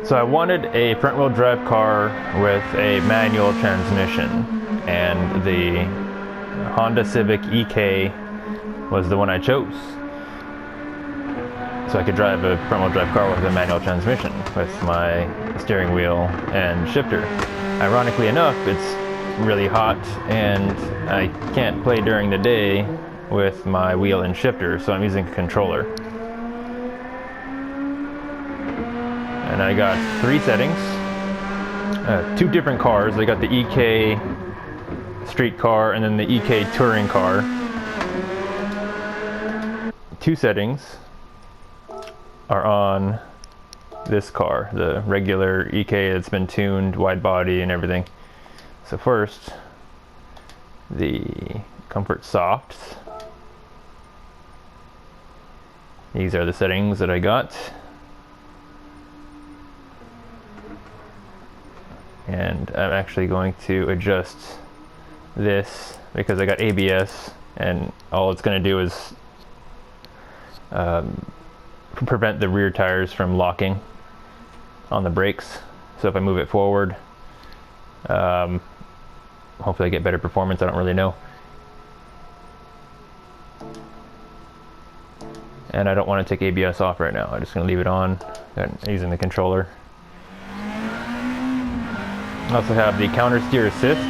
So I wanted a front-wheel drive car with a manual transmission, and the Honda Civic EK was the one I chose. So I could drive a front-wheel drive car with a manual transmission with my steering wheel and shifter. Ironically enough, it's really hot and I can't play during the day with my wheel and shifter, so I'm using a controller. And I got 3 settings, 2 different cars. I got the EK street car and then the EK touring car. 2 settings are on this car, the regular EK that's been tuned, wide body and everything. So first, the Comfort Softs. These are the settings that I got. And I'm actually going to adjust this because I got ABS, and all it's going to do is prevent the rear tires from locking on the brakes. So if I move it forward, hopefully I get better performance. I don't really know. And I don't want to take ABS off right now. I'm just going to leave it on using the controller. I also have the counter steer assist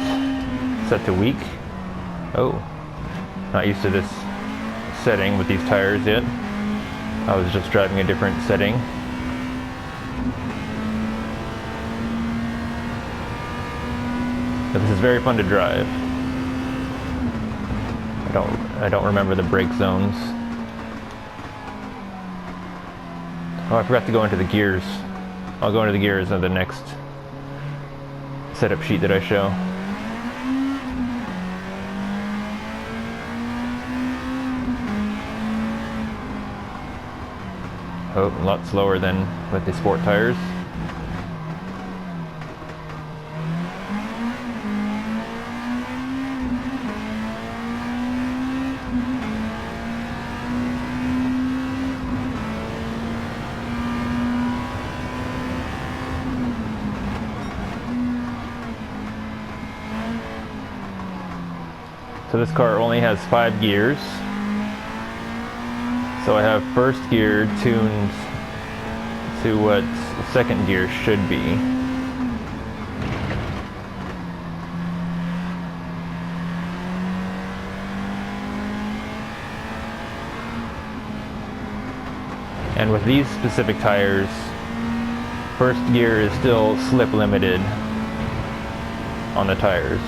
set to weak. Oh, not used to this setting with these tires yet. I was just driving a different setting. But this is very fun to drive. I don't remember the brake zones. Oh, I forgot to go into the gears. I'll go into the gears on the next setup sheet that I show. Oh, a lot slower than with the sport tires. So this car only has 5 gears. So I have first gear tuned to what second gear should be. And with these specific tires, first gear is still slip limited on the tires.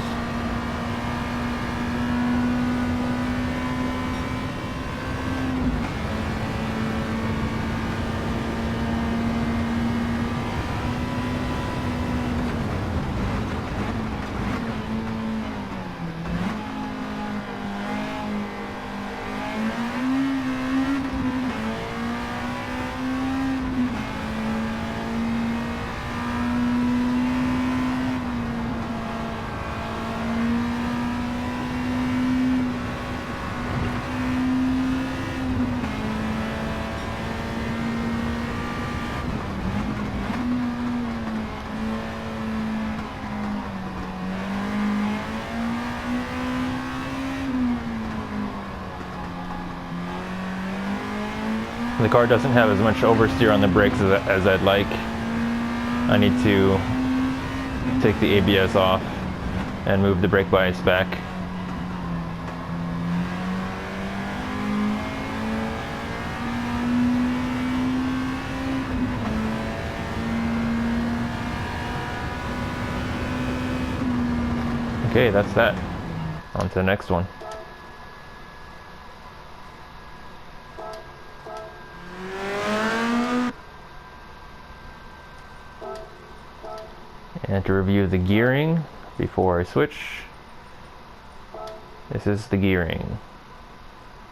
The car doesn't have as much oversteer on the brakes as I'd like. I need to take the ABS off and move the brake bias back. Okay, that's that. On to the next one. And to review the gearing before I switch, this is the gearing.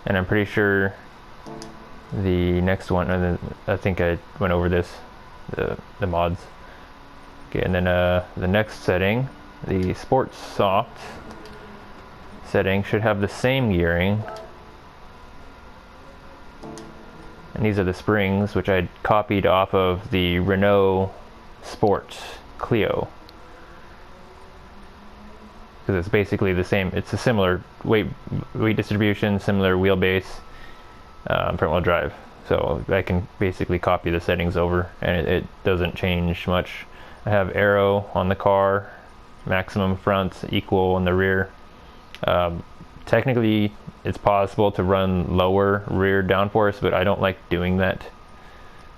And I'm pretty sure the next one, I think I went over this, the mods. Okay, and then the next setting, the Sports Soft setting, should have the same gearing. And these are the springs, which I copied off of the Renault Sport Clio, because it's basically the same. It's a similar weight distribution, similar wheelbase, front wheel drive. So I can basically copy the settings over, and it doesn't change much. I have aero on the car, maximum front, equal in the rear. Technically, it's possible to run lower rear downforce, but I don't like doing that.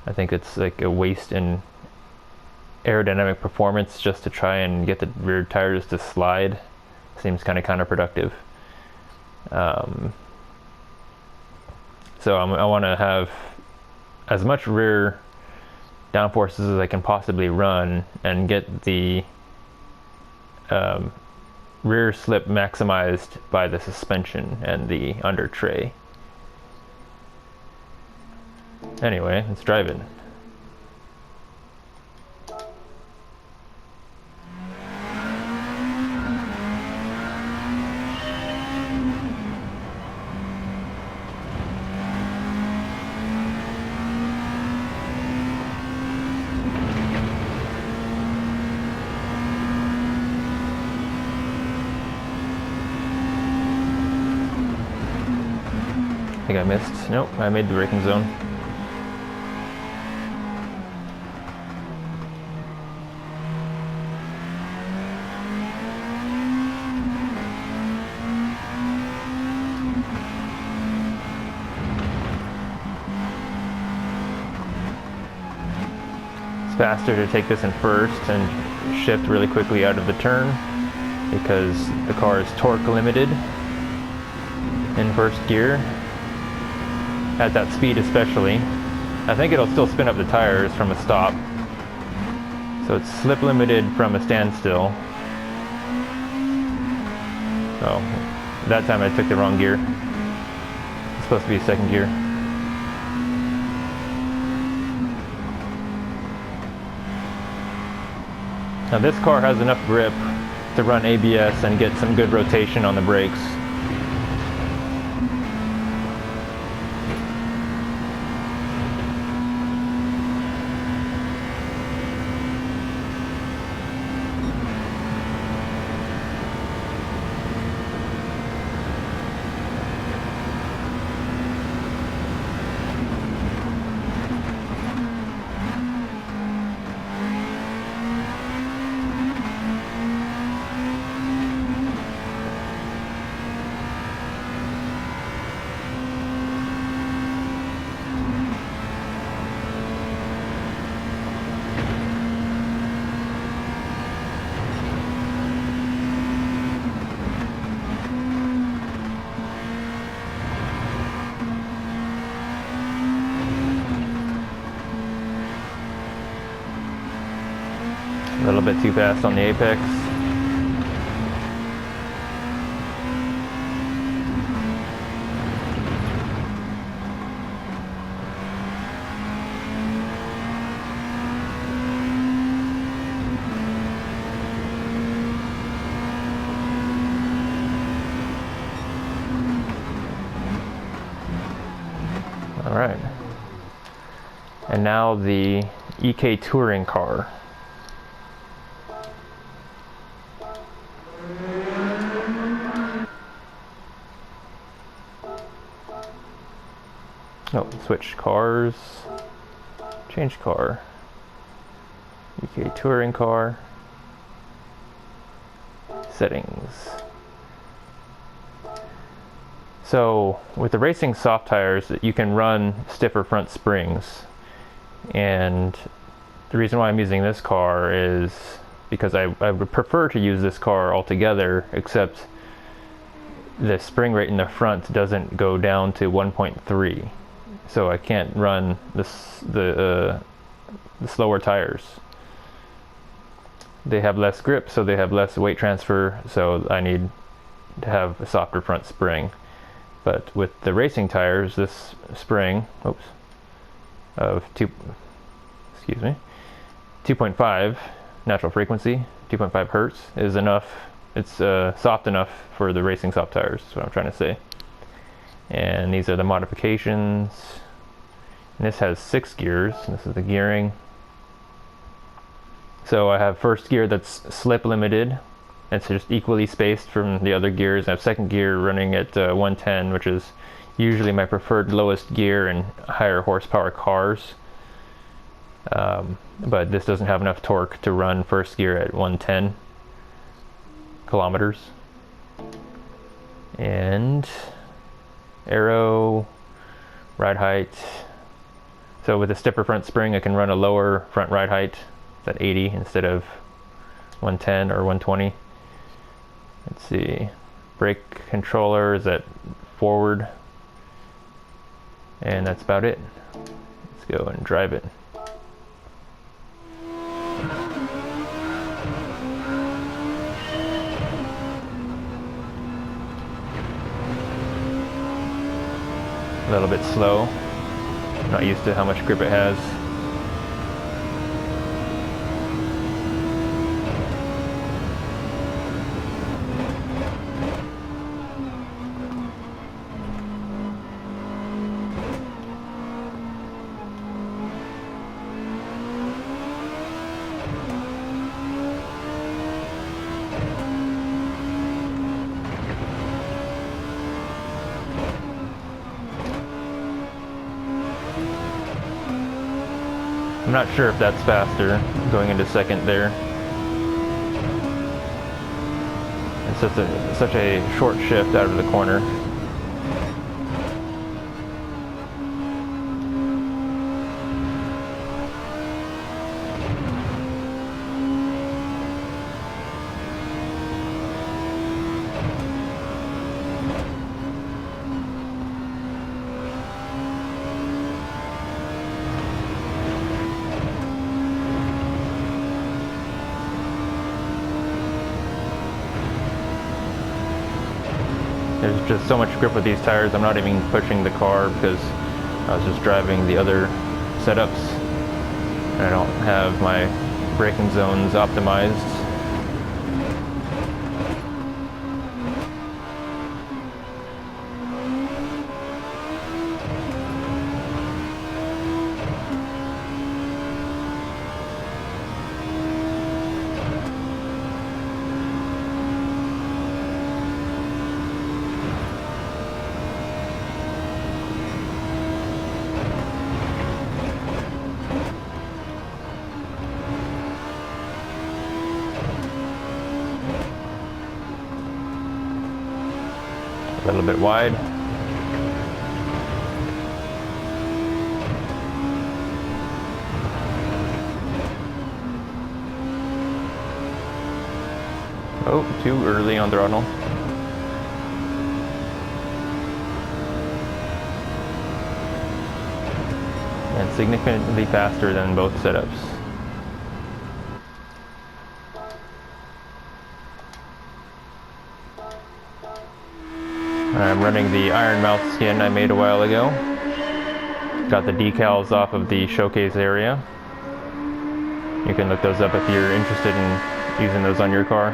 I think it's like a waste in aerodynamic performance just to try and get the rear tires to slide. Seems kind of counterproductive. So I want to have as much rear downforces as I can possibly run and get the rear slip maximized by the suspension and the under tray. Anyway, let's drive it. I think I missed. Nope, I made the braking zone. It's faster to take this in first and shift really quickly out of the turn because the car is torque limited in first gear. At that speed especially. I think it'll still spin up the tires from a stop. So it's slip limited from a standstill. Oh, that time I took the wrong gear. It's supposed to be second gear. Now this car has enough grip to run ABS and get some good rotation on the brakes. A little bit too fast on the apex. All right. And now the EK touring car. Oh, switch cars, change car, EK touring car, settings. So with the racing soft tires, you can run stiffer front springs. And the reason why I'm using this car is because I would prefer to use this car altogether, except the spring rate in the front doesn't go down to 1.3. So I can't run the slower tires. They have less grip, so they have less weight transfer, so I need to have a softer front spring. But with the racing tires, this spring, of 2.5 natural frequency, 2.5 hertz is enough. It's soft enough for the racing soft tires, is what I'm trying to say. And these are the modifications. And this has 6 gears. This is the gearing. So I have first gear that's slip limited. It's just equally spaced from the other gears. I have second gear running at 110, which is usually my preferred lowest gear in higher horsepower cars. But this doesn't have enough torque to run first gear at 110 kilometers. And aero, ride height. So with a stiffer front spring, I can run a lower front ride height. It's at 80 instead of 110 or 120. Let's see. Brake controller is at forward. And that's about it. Let's go and drive it. A little bit slow. Not used to how much grip it has. I'm not sure if that's faster, going into second there. It's such a short shift out of the corner. There's just so much grip with these tires. I'm not even pushing the car because I was just driving the other setups and I don't have my braking zones optimized. A little bit wide. Oh, too early on throttle. And significantly faster than both setups. I'm running the iron mouth skin I made a while ago. Got the decals off of the showcase area. You can look those up if you're interested in using those on your car.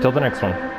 until the next one.